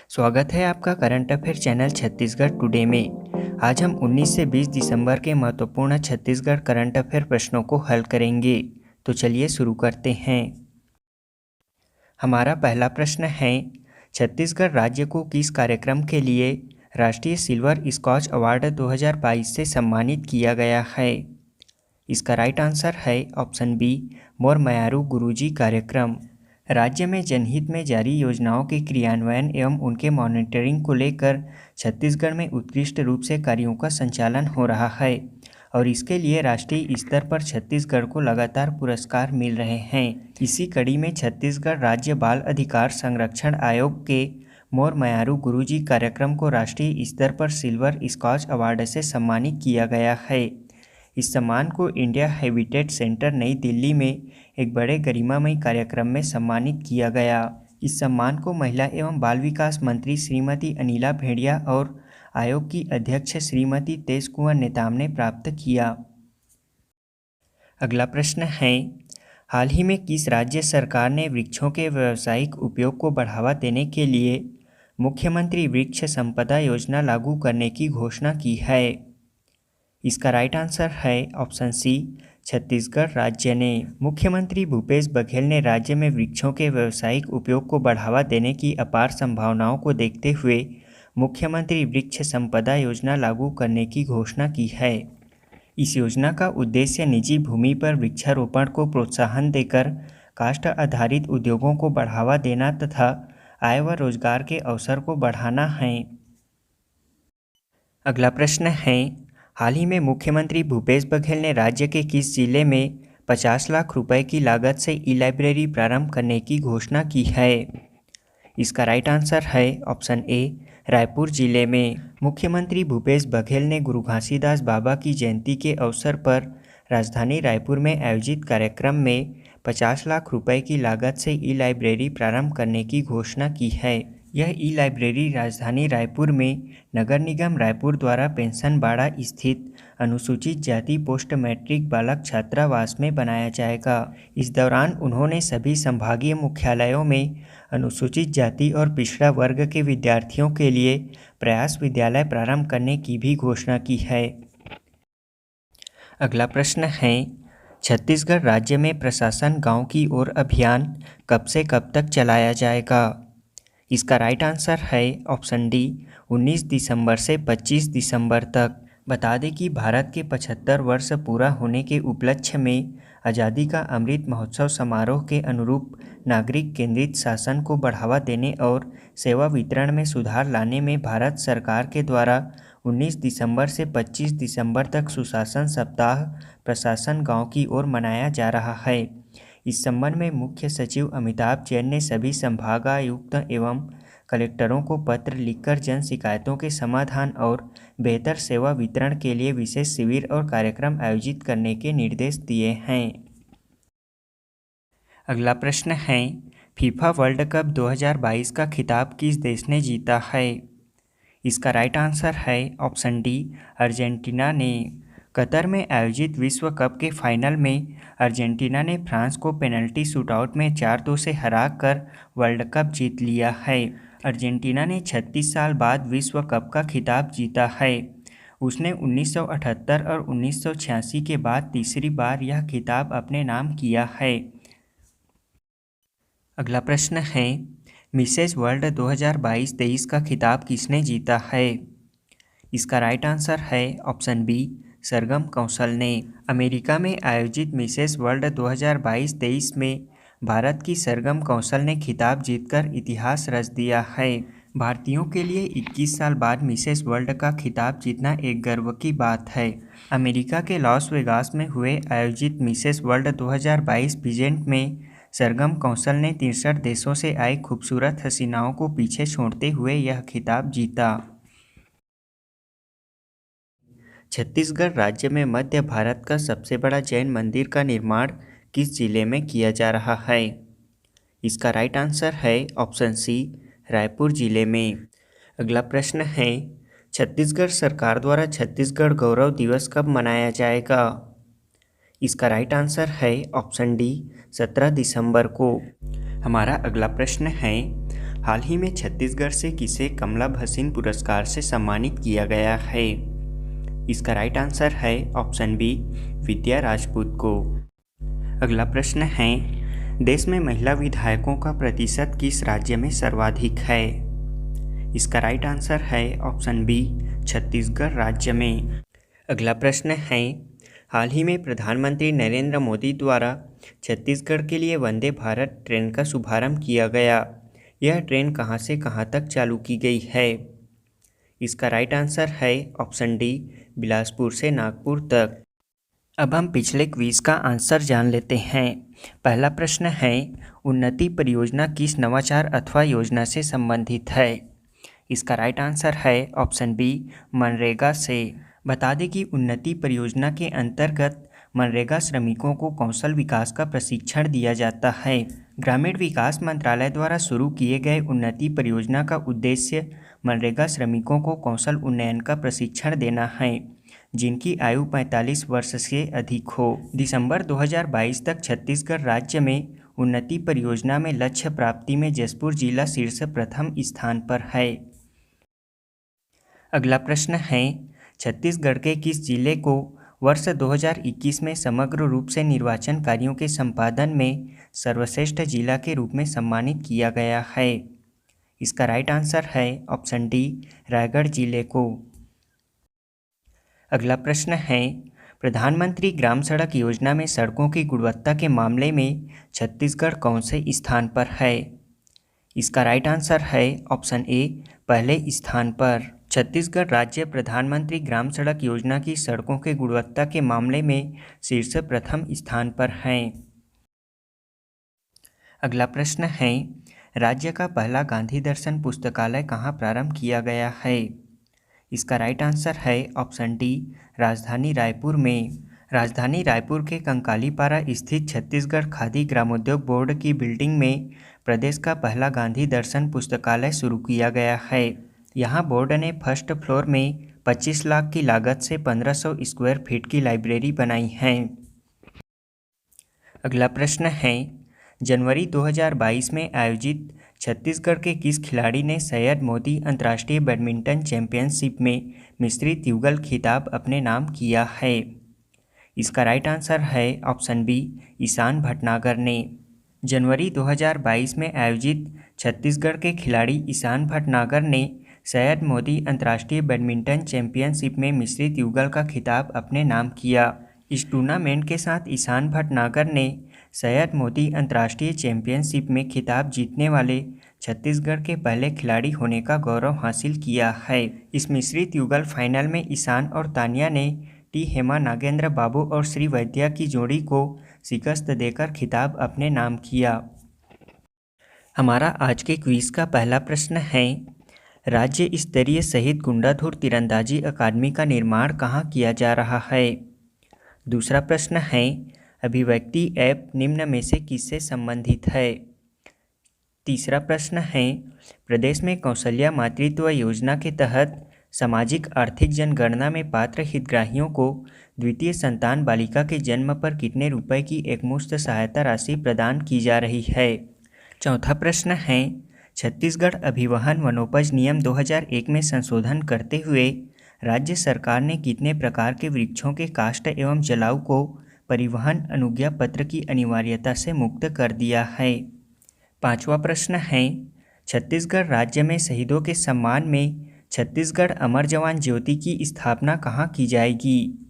स्वागत है आपका current affair channel Chhattisgarh today में। आज हम 19 से 20 दिसंबर के महत्वपूर्ण छत्तीसगढ़ करंट अफेयर प्रश्नों को हल करेंगे। तो चलिए शुरू करते हैं। हमारा पहला प्रश्न है, छत्तीसगढ़ राज्य को किस कार्यक्रम के लिए राष्ट्रीय सिल्वर स्कॉच अवार्ड 2022 से सम्मानित किया गया है? इसका राइट आंसर है ऑप्शन बी, मोर मयारू गुरुजी कार्यक्रम। राज्य में जनहित में जारी योजनाओं के क्रियान्वयन एवं उनके मॉनिटरिंग को लेकर छत्तीसगढ़ में उत्कृष्ट रूप से कार्यों का संचालन हो रहा है और इसके लिए राष्ट्रीय स्तर पर छत्तीसगढ़ को लगातार पुरस्कार मिल रहे हैं। इसी कड़ी में छत्तीसगढ़ राज्य बाल अधिकार संरक्षण आयोग के मोर मयारू गुरुजी कार्यक्रम को राष्ट्रीय स्तर पर सिल्वर स्कॉच अवार्ड से सम्मानित किया गया है। इस सम्मान को इंडिया हैबिटेट सेंटर नई दिल्ली में एक बड़े गरिमामय कार्यक्रम में सम्मानित किया गया। इस सम्मान को महिला एवं बाल विकास मंत्री श्रीमती अनिला भेड़िया और आयोग की अध्यक्ष श्रीमती तेज कुंवर नेताम ने प्राप्त किया। अगला प्रश्न है, हाल ही में किस राज्य सरकार ने वृक्षों के व्यावसायिक उपयोग को बढ़ावा देने के लिए मुख्यमंत्री वृक्ष संपदा योजना लागू करने की घोषणा की है? इसका राइट आंसर है ऑप्शन सी, छत्तीसगढ़ राज्य ने। मुख्यमंत्री भूपेश बघेल ने राज्य में वृक्षों के व्यावसायिक उपयोग को बढ़ावा देने की अपार संभावनाओं को देखते हुए मुख्यमंत्री वृक्ष संपदा योजना लागू करने की घोषणा की है। इस योजना का उद्देश्य निजी भूमि पर वृक्षारोपण को प्रोत्साहन देकर काष्ठ आधारित उद्योगों को बढ़ावा देना तथा आय व रोजगार के अवसर को बढ़ाना है। अगला प्रश्न है, हाल ही में मुख्यमंत्री भूपेश बघेल ने राज्य के किस जिले में 50 लाख रुपए की लागत से ई लाइब्रेरी प्रारंभ करने की घोषणा की है? इसका राइट आंसर है ऑप्शन ए, रायपुर जिले में। मुख्यमंत्री भूपेश बघेल ने गुरु घासीदास बाबा की जयंती के अवसर पर राजधानी रायपुर में आयोजित कार्यक्रम में 50 लाख रुपए की लागत से ई लाइब्रेरी प्रारंभ करने की घोषणा की है। यह ई लाइब्रेरी राजधानी रायपुर में नगर निगम रायपुर द्वारा पेंशन बाड़ा स्थित अनुसूचित जाति पोस्ट मैट्रिक बालक छात्रावास में बनाया जाएगा। इस दौरान उन्होंने सभी संभागीय मुख्यालयों में अनुसूचित जाति और पिछड़ा वर्ग के विद्यार्थियों के लिए प्रयास विद्यालय प्रारंभ करने की भी घोषणा की है। अगला प्रश्न है, छत्तीसगढ़ राज्य में प्रशासन गांव की ओर अभियान कब से कब तक चलाया जाएगा? इसका राइट आंसर है ऑप्शन डी, 19 दिसंबर से 25 दिसंबर तक। बता दें कि भारत के 75 वर्ष पूरा होने के उपलक्ष्य में आज़ादी का अमृत महोत्सव समारोह के अनुरूप नागरिक केंद्रित शासन को बढ़ावा देने और सेवा वितरण में सुधार लाने में भारत सरकार के द्वारा 19 दिसंबर से 25 दिसंबर तक सुशासन सप्ताह प्रशासन गांव की ओर मनाया जा रहा है। इस संबंध में मुख्य सचिव अमिताभ जैन ने सभी संभागायुक्त एवं कलेक्टरों को पत्र लिखकर जन शिकायतों के समाधान और बेहतर सेवा वितरण के लिए विशेष शिविर और कार्यक्रम आयोजित करने के निर्देश दिए हैं। अगला प्रश्न है, फीफा वर्ल्ड कप 2022 का खिताब किस देश ने जीता है? इसका राइट आंसर है ऑप्शन डी, अर्जेंटीना ने। कतर में आयोजित विश्व कप के फाइनल में अर्जेंटीना ने फ्रांस को पेनल्टी शूटआउट में 4-2 से हराकर वर्ल्ड कप जीत लिया है। अर्जेंटीना ने 36 साल बाद विश्व कप का खिताब जीता है। उसने 1978 और 1986 के बाद तीसरी बार यह खिताब अपने नाम किया है। अगला प्रश्न है, मिसेज वर्ल्ड 2022-23 का खिताब किसने जीता है? इसका राइट आंसर है ऑप्शन बी, सरगम कौशल ने। अमेरिका में आयोजित मिसेस वर्ल्ड 2022-23 में भारत की सरगम कौशल ने खिताब जीतकर इतिहास रच दिया है। भारतीयों के लिए 21 साल बाद मिसेस वर्ल्ड का खिताब जीतना एक गर्व की बात है। अमेरिका के लॉस वेगास में हुए आयोजित मिसेस वर्ल्ड 2022 पीजेंट में सरगम कौशल ने 63 देशों से आई खूबसूरत हसीनाओं को पीछे छोड़ते हुए यह खिताब जीता। छत्तीसगढ़ राज्य में मध्य भारत का सबसे बड़ा जैन मंदिर का निर्माण किस जिले में किया जा रहा है? इसका राइट आंसर है ऑप्शन सी, रायपुर जिले में। अगला प्रश्न है, छत्तीसगढ़ सरकार द्वारा छत्तीसगढ़ गौरव दिवस कब मनाया जाएगा? इसका राइट आंसर है ऑप्शन डी, 17 दिसंबर को। हमारा अगला प्रश्न है, हाल ही में छत्तीसगढ़ से किसे कमला भसीन पुरस्कार से सम्मानित किया गया है? इसका राइट आंसर है ऑप्शन बी, विद्या राजपूत को। अगला प्रश्न है, देश में महिला विधायकों का प्रतिशत किस राज्य में सर्वाधिक है? इसका राइट आंसर है ऑप्शन बी, छत्तीसगढ़ राज्य में। अगला प्रश्न है, हाल ही में प्रधानमंत्री नरेंद्र मोदी द्वारा छत्तीसगढ़ के लिए वंदे भारत ट्रेन का शुभारंभ किया गया। यह ट्रेन कहां से कहां तक चालू की गई है? इसका राइट आंसर है ऑप्शन डी, बिलासपुर से नागपुर तक। अब हम पिछले क्विज का आंसर जान लेते हैं। पहला प्रश्न है, उन्नति परियोजना किस नवाचार अथवा योजना से संबंधित है? इसका राइट आंसर है ऑप्शन बी, मनरेगा से। बता दें कि उन्नति परियोजना के अंतर्गत मनरेगा श्रमिकों को कौशल विकास का प्रशिक्षण दिया जाता है। ग्रामीण विकास मंत्रालय द्वारा शुरू किए गए उन्नति परियोजना का उद्देश्य मनरेगा श्रमिकों को कौशल उन्नयन का प्रशिक्षण देना है, जिनकी आयु 45 वर्ष से अधिक हो। दिसंबर 2022 तक छत्तीसगढ़ राज्य में उन्नति परियोजना में लक्ष्य प्राप्ति में जशपुर जिला शीर्ष प्रथम स्थान पर है। अगला प्रश्न है, छत्तीसगढ़ के किस जिले को वर्ष 2021 में समग्र रूप से निर्वाचन कार्यों के संपादन में सर्वश्रेष्ठ जिला के रूप में सम्मानित किया गया है? इसका राइट आंसर है ऑप्शन डी, रायगढ़ जिले को। अगला प्रश्न है, प्रधानमंत्री ग्राम सड़क योजना में सड़कों की गुणवत्ता के मामले में छत्तीसगढ़ कौन से स्थान पर है? इसका राइट आंसर है ऑप्शन ए, पहले स्थान पर। छत्तीसगढ़ राज्य प्रधानमंत्री ग्राम सड़क योजना की सड़कों के गुणवत्ता के मामले में शीर्ष प्रथम स्थान पर है। अगला प्रश्न है, राज्य का पहला गांधी दर्शन पुस्तकालय कहाँ प्रारंभ किया गया है? इसका राइट आंसर है ऑप्शन डी, राजधानी रायपुर में। राजधानी रायपुर के कंकालीपारा स्थित छत्तीसगढ़ खादी ग्रामोद्योग बोर्ड की बिल्डिंग में प्रदेश का पहला गांधी दर्शन पुस्तकालय शुरू किया गया है। यहाँ बोर्ड ने फर्स्ट फ्लोर में 25 लाख की लागत से 1500 स्क्वायर फीट की लाइब्रेरी बनाई है। अगला प्रश्न है, जनवरी 2022 में आयोजित छत्तीसगढ़ के किस खिलाड़ी ने सैयद मोदी अंतर्राष्ट्रीय बैडमिंटन चैंपियनशिप में मिश्रित युगल खिताब अपने नाम किया है? इसका राइट आंसर है ऑप्शन बी, ईशान भटनागर ने। जनवरी 2022 में आयोजित छत्तीसगढ़ के खिलाड़ी ईशान भटनागर ने सैयद मोदी अंतर्राष्ट्रीय बैडमिंटन चैंपियनशिप में मिश्रित युगल का खिताब अपने नाम किया। इस टूर्नामेंट के साथ ईशान भटनागर ने सैयद मोदी अंतर्राष्ट्रीय चैंपियनशिप में खिताब जीतने वाले छत्तीसगढ़ के पहले खिलाड़ी होने का गौरव हासिल किया है। इस मिश्रित युगल फाइनल में ईशान और तानिया ने टी हेमा नागेंद्र बाबू और श्री वैद्या की जोड़ी को शिकस्त देकर खिताब अपने नाम किया। हमारा आज के क्विज का पहला प्रश्न है, राज्य स्तरीय शहीद गुंडाधुर तीरंदाजी अकादमी का निर्माण कहाँ किया जा रहा है? दूसरा प्रश्न है, अभिव्यक्ति ऐप निम्न में से किससे संबंधित है? तीसरा प्रश्न है, प्रदेश में कौशल्या मातृत्व योजना के तहत सामाजिक आर्थिक जनगणना में पात्र हितग्राहियों को द्वितीय संतान बालिका के जन्म पर कितने रुपए की एकमुश्त सहायता राशि प्रदान की जा रही है? चौथा प्रश्न है, छत्तीसगढ़ अभिवहन वनोपज नियम 2001 में संशोधन करते हुए राज्य सरकार ने कितने प्रकार के वृक्षों के काष्ठ एवं जलाऊ को परिवहन अनुज्ञा पत्र की अनिवार्यता से मुक्त कर दिया है? पांचवा प्रश्न है, छत्तीसगढ़ राज्य में शहीदों के सम्मान में छत्तीसगढ़ अमर जवान ज्योति की स्थापना कहाँ की जाएगी?